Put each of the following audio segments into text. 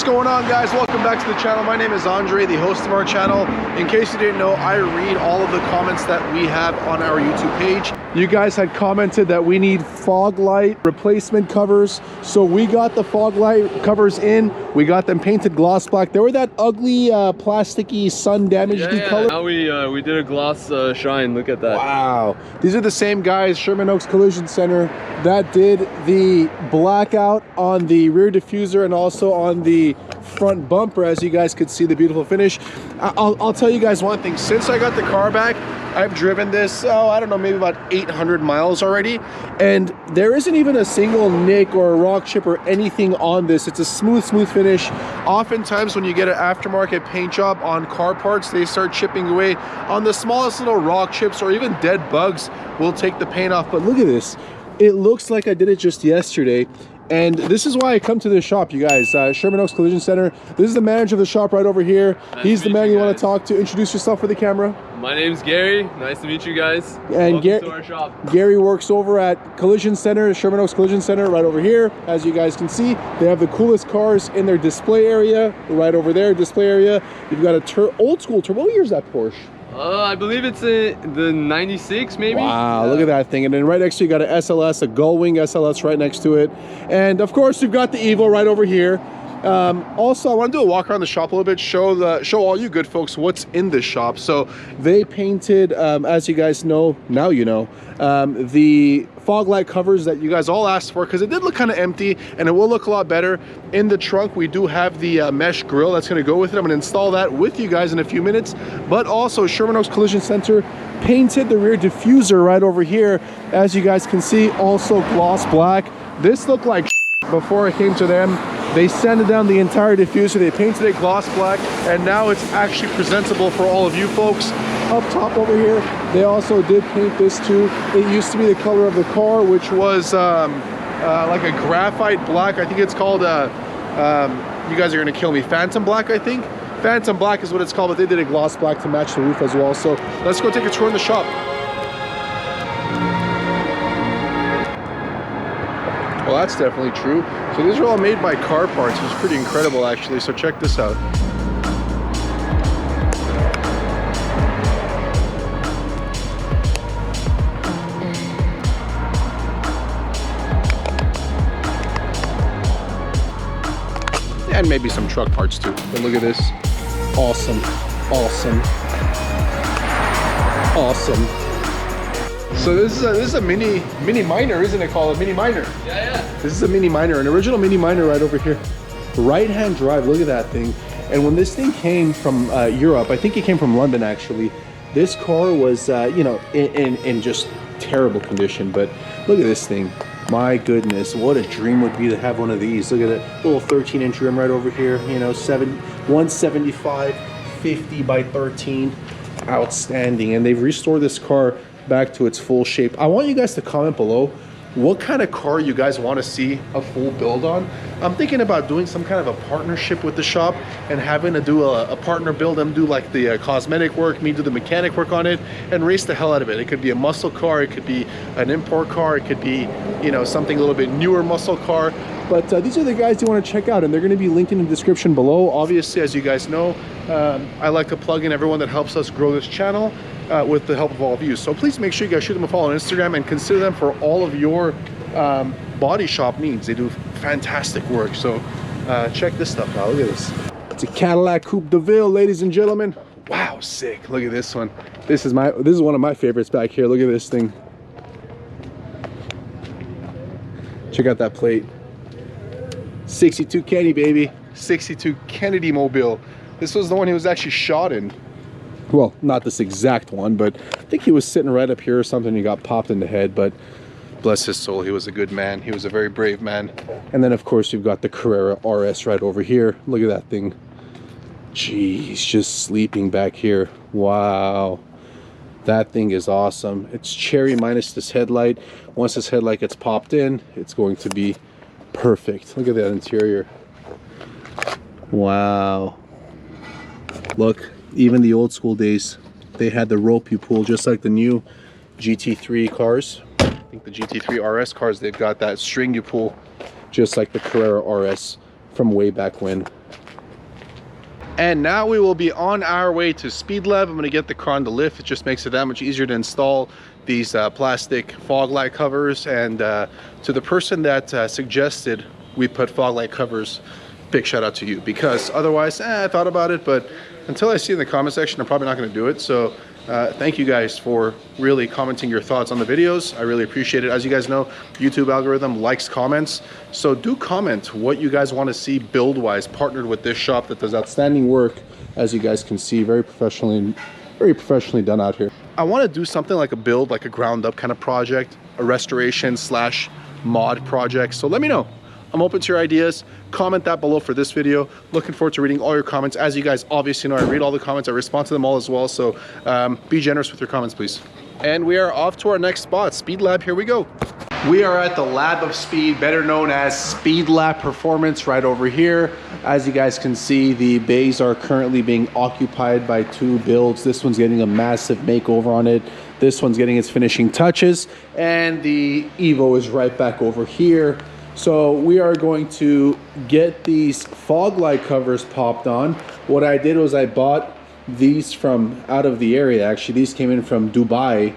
going on, guys? Welcome back to the channel. My name is Andre, the host of our channel. In case you didn't know, I read all of the comments that we have on our YouTube page. You guys had commented that we need fog light replacement covers, so we got the fog light covers in. We got them painted gloss black. They were that ugly plasticky sun damaged color. Now we did a gloss shine. Look at that. Wow, these are the same guys, Sherman Oaks Collision Center, that did the blackout on the rear diffuser and also on the front bumper. As you guys could see, the beautiful finish. I'll tell you guys one thing. Since I got the car back, I've driven this, I don't know, maybe about 800 miles already, and there isn't even a single nick or a rock chip or anything on this. It's a smooth finish. Oftentimes when you get an aftermarket paint job on car parts, they start chipping away on the smallest little rock chips, or even dead bugs will take the paint off. But look at this. It looks like I did it just yesterday. And this is why I come to this shop, you guys. Sherman Oaks Collision Center. This is the manager of the shop right over here. He's the man you want to talk to. Introduce yourself for the camera. My name's Gary. Nice to meet you guys. And welcome to our shop. Gary works over at Collision Center, Sherman Oaks Collision Center, right over here. As you guys can see, they have the coolest cars in their display area, right over there, display area. You've got a old school turbo. What year is that Porsche? I believe it's the 96 maybe. Wow, yeah. Look at that thing. And then right next to you got an SLS, a Gullwing SLS right next to it. And of course you've got the Evo right over here. Also, I want to do a walk around the shop a little bit, show all you good folks what's in this shop. So they painted, as you guys know, now you know, the fog light covers that you guys all asked for, because it did look kind of empty and it will look a lot better. In the trunk we do have the mesh grille that's going to go with it. I'm going to install that with you guys in a few minutes. But also Sherman Oaks Collision Center painted the rear diffuser right over here, as you guys can see, also gloss black. This looked like before I came to them. They sanded down the entire diffuser, they painted it gloss black, and now it's actually presentable for all of you folks. Up top over here, they also did paint this too. It used to be the color of the car, which was like a graphite black. I think it's called, you guys are gonna kill me, Phantom Black, I think. Phantom Black is what it's called, but they did a gloss black to match the roof as well. So let's go take a tour in the shop. Well, that's definitely true. So these are all made by car parts, which is pretty incredible actually. So check this out. And maybe some truck parts too. But look at this. Awesome, awesome, awesome. So this is a mini miner, isn't it called? A mini miner. Yeah. This is a mini miner, an original mini miner right over here. Right-hand drive, look at that thing. And when this thing came from Europe, I think it came from London actually, this car was, you know, in just terrible condition. But look at this thing. My goodness, what a dream would be to have one of these. Look at that little 13-inch rim right over here, you know, 175, 50 by 13. Outstanding. And they've restored this car back to its full shape. I want you guys to comment below what kind of car you guys want to see a full build on. I'm thinking about doing some kind of a partnership with the shop and having to do a partner build, them do like the cosmetic work, me do the mechanic work on it, and race the hell out of it. It could be a muscle car, it could be an import car, it could be, you know, something a little bit newer muscle car. But these are the guys you want to check out, and they're going to be linked in the description below. Obviously, as you guys know, I like to plug in everyone that helps us grow this channel with the help of all of you. So please make sure you guys shoot them a follow on Instagram and consider them for all of your body shop needs. They do fantastic work. So check this stuff out. Look at this. It's a Cadillac Coupe de Ville, ladies and gentlemen. Wow, sick. Look at this one. This is one of my favorites back here. Look at this thing. Check out that plate. 62 Kenny, baby. 62 Kennedy Mobile. This was the one he was actually shot in. Well, not this exact one, but I think he was sitting right up here or something. He got popped in the head, but bless his soul, he was a good man. He was a very brave man. And then of course you've got the Carrera RS right over here. Look at that thing. Jeez, just sleeping back here. Wow. That thing is awesome. It's cherry minus this headlight. Once this headlight gets popped in, it's going to be perfect. Look at that interior. Wow. Look, even the old school days, they had the rope you pull just like the new GT3 cars. I think the GT3 RS cars, they've got that string you pull just like the Carrera RS. from way back when. And now we will be on our way to SpeedLab. I'm gonna get the car on the lift. It just makes it that much easier to install these plastic fog light covers. And to the person that suggested we put fog light covers, big shout out to you, because otherwise, I thought about it, but until I see in the comment section, I'm probably not gonna do it. So thank you guys for really commenting your thoughts on the videos. I really appreciate it. As you guys know, YouTube algorithm likes comments. So do comment what you guys want to see build-wise, partnered with this shop that does outstanding work. As you guys can see, very professionally done out here. I want to do something like a build, like a ground up kind of project, a restoration slash mod project. So let me know. I'm open to your ideas. Comment that below for this video. Looking forward to reading all your comments. As you guys obviously know, I read all the comments. I respond to them all as well. So be generous with your comments, please. And we are off to our next spot, SpeedLab. Here we go. We are at the Lab of Speed, better known as SpeedLab Performance, right over here. As you guys can see, the bays are currently being occupied by 2 builds. This one's getting a massive makeover on it. This one's getting its finishing touches. And the Evo is right back over here. So we are going to get these fog light covers popped on. What I did was I bought these from out of the area. Actually, these came in from Dubai,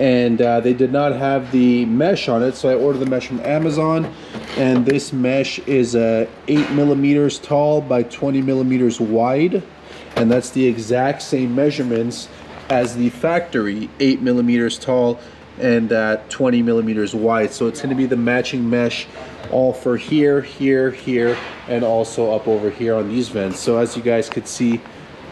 and they did not have the mesh on it, so I ordered the mesh from Amazon. And this mesh is 8 millimeters tall by 20 millimeters wide, and that's the exact same measurements as the factory, 8 millimeters tall and 20 millimeters wide. So it's going to be the matching mesh all for here, here, here, and also up over here on these vents. So as you guys could see,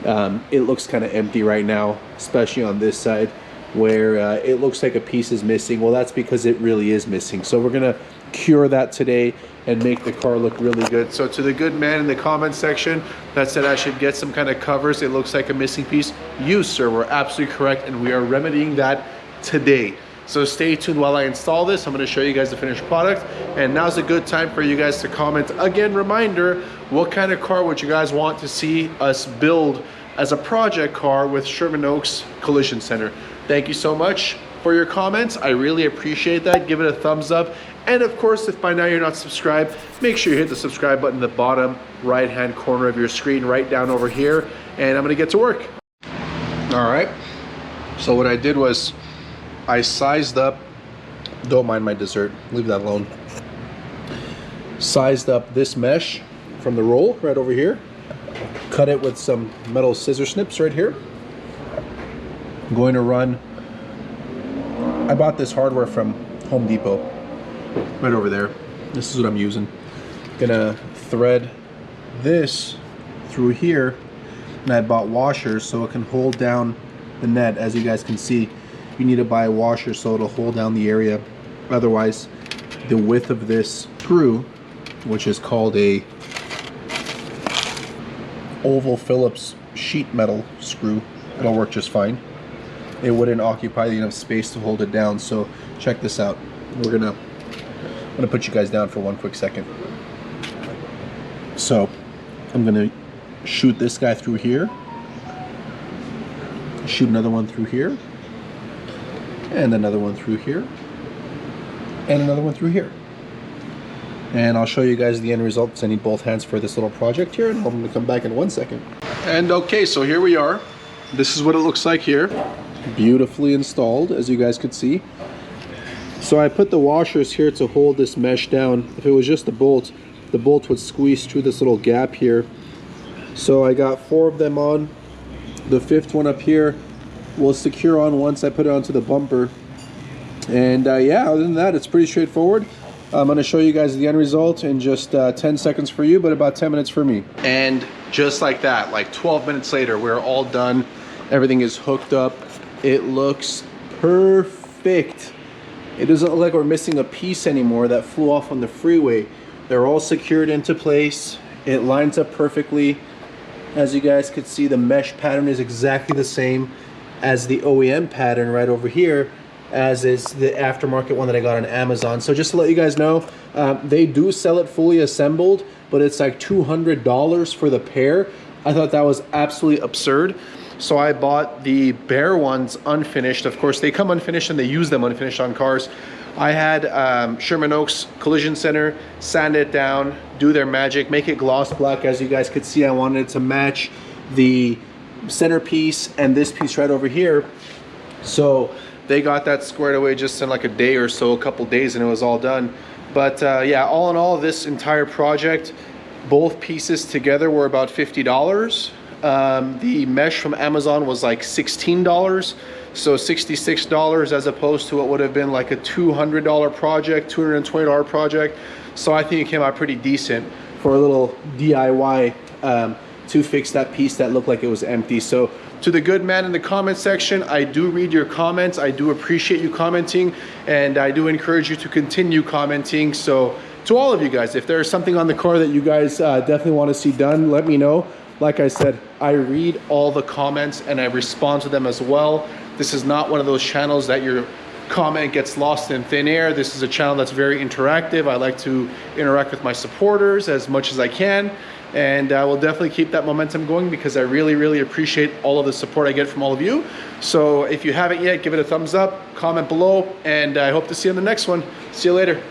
it looks kind of empty right now, especially on this side where it looks like a piece is missing. Well, that's because it really is missing. So we're gonna cure that today and make the car look really good. So to the good man in the comment section that said I should get some kind of covers, it looks like a missing piece, you sir were absolutely correct, and we are remedying that today. So stay tuned while I install this. I'm going to show you guys the finished product, and now's a good time for you guys to comment. Again, reminder, what kind of car would you guys want to see us build as a project car with Sherman Oaks Collision Center? Thank you so much for your comments. I really appreciate that. Give it a thumbs up. And of course, if by now you're not subscribed, make sure you hit the subscribe button in the bottom right hand corner of your screen, right down over here, and I'm going to get to work. All right. So what I did was I sized up, don't mind my dessert, leave that alone. Sized up this mesh from the roll right over here. Cut it with some metal scissor snips right here. I'm going to run, I bought this hardware from Home Depot, right over there. This is what I'm using. Gonna thread this through here, and I bought washers so it can hold down the net. As you guys can see, you need to buy a washer so it'll hold down the area. Otherwise, the width of this screw, which is called a oval Phillips sheet metal screw, it'll work just fine. It wouldn't occupy enough space to hold it down. So check this out. I'm gonna put you guys down for one quick second. So I'm gonna shoot this guy through here, shoot another one through here, and another one through here, and another one through here. And I'll show you guys the end result because I need both hands for this little project here, and I'm going to come back in 1 second. And okay, so here we are. This is what it looks like here. Beautifully installed, as you guys could see. So I put the washers here to hold this mesh down. If it was just the bolt would squeeze through this little gap here. So I got 4 of them on. The 5th one up here will secure on once I put it onto the bumper. And yeah, other than that, it's pretty straightforward. I'm going to show you guys the end result in just 10 seconds for you, but about 10 minutes for me. And just like that, like 12 minutes later, we're all done. Everything is hooked up. It looks perfect. It doesn't look like we're missing a piece anymore that flew off on the freeway. They're all secured into place. It lines up perfectly. As you guys could see, the mesh pattern is exactly the same as the OEM pattern right over here, as is the aftermarket one that I got on Amazon. So just to let you guys know, they do sell it fully assembled, but it's like $200 for the pair. I thought that was absolutely absurd. So I bought the bare ones unfinished. Of course, they come unfinished and they use them unfinished on cars. I had Sherman Oaks Collision Center sand it down, do their magic, make it gloss black. As you guys could see, I wanted it to match the centerpiece and this piece right over here. So they got that squared away just in like a day or so, a couple days, and it was all done. But yeah, all in all, this entire project, both pieces together were about $50. The mesh from Amazon was like $16, so $66 as opposed to what would have been like a $200 project, $220 project. So I think it came out pretty decent for a little DIY to fix that piece that looked like it was empty. So to the good man in the comment section, I do read your comments. I do appreciate you commenting, and I do encourage you to continue commenting. So to all of you guys, if there's something on the car that you guys definitely want to see done, let me know. Like I said, I read all the comments and I respond to them as well. This is not one of those channels that your comment gets lost in thin air. This is a channel that's very interactive. I like to interact with my supporters as much as I can, and I will definitely keep that momentum going because I really, really appreciate all of the support I get from all of you. So if you haven't yet, give it a thumbs up, comment below, and I hope to see you in the next one. See you later.